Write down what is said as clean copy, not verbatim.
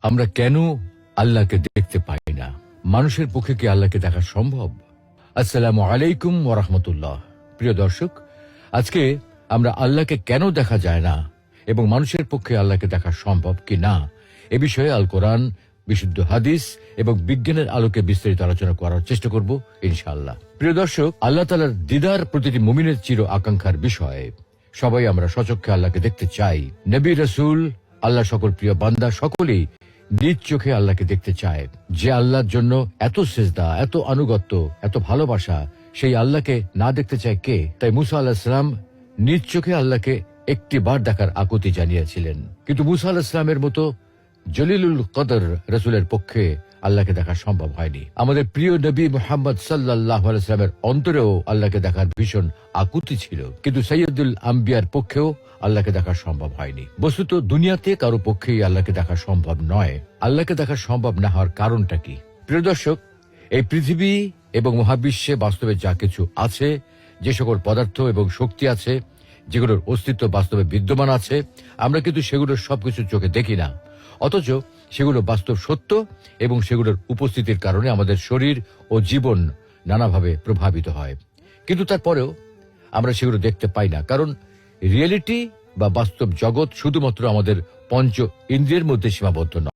আমরা কেন আল্লাহকে দেখতে পাই না? মানুষের পক্ষে কি আল্লাহকে দেখা সম্ভব? আসসালামু আলাইকুম ওয়া রাহমাতুল্লাহ। প্রিয় দর্শক, আজকে আমরা আল্লাহকে কেন দেখা যায় না এবং মানুষের পক্ষে আল্লাহকে দেখা সম্ভব কি না এ বিষয়ে আল কোরআন, বিশুদ্ধ হাদিস এবং বিজ্ঞানের আলোকে বিস্তারিত আলোচনা করার চেষ্টা করব ইনশাআল্লাহ। প্রিয় দর্শক, আল্লাহ তাআলার দিদার প্রতিটি মুমিনের চির আকাঙ্ক্ষার বিষয়। সবাই আমরা সচক্ষে আল্লাহকে দেখতে চাই। নবী, রাসূল, আল্লাহ সকল প্রিয় বান্দা সকলেই নিজ চোখে আল্লাহকে দেখতে চায়। যে আল্লাহর জন্য এত সেজদা, এত আনুগত্য, এত ভালোবাসা, সেই আল্লাহকে না দেখতে চায় কে? তাই মুসা আলাইহিস সালাম নিজ চোখে আল্লাহকে একটি বার দেখার আকুতি জানিয়েছিলেন। কিন্তু মুসা আলাইহিস সালামের মতো জলিলুল কদর রাসূলের পক্ষে আল্লাহকে দেখা সম্ভব হয়নি। আমাদের প্রিয় নবী মুহাম্মদ সাল্লাল্লাহু আলাইহি ওয়াসাল্লামের অন্তরেও আল্লাহকে দেখার ভীষণ আকুতি ছিল, কিন্তু সাইয়্যিদুল আম্বিয়ার পক্ষেও আল্লাহকে দেখা সম্ভব হয়নি। বস্তুত দুনিয়াতে কারো পক্ষেই আল্লাহকে দেখা সম্ভব নয়। আল্লাহকে দেখা সম্ভব না হওয়ার কারণটা কি? প্রিয় দর্শক, এই পৃথিবী এবং মহাবিশ্বে বাস্তবে যা কিছু আছে, যে সকল পদার্থ এবং শক্তি আছে, যেগুলোর অস্তিত্ব বাস্তবে বিদ্যমান আছে, আমরা কিন্তু সেগুলোর সবকিছু চোখে দেখি না। অথচ সেগুলো বাস্তব সত্য এবং সেগুলোর উপস্থিতির কারণে আমাদের শরীর ও জীবন নানাভাবে প্রভাবিত হয়। কিন্তু তারপরেও আমরা সেগুলো দেখতে পাই না, কারণ রিয়েলিটি বা বাস্তব জগৎ শুধুমাত্র আমাদের পঞ্চ ইন্দ্রিয়ের মধ্যে সীমাবদ্ধ নয়।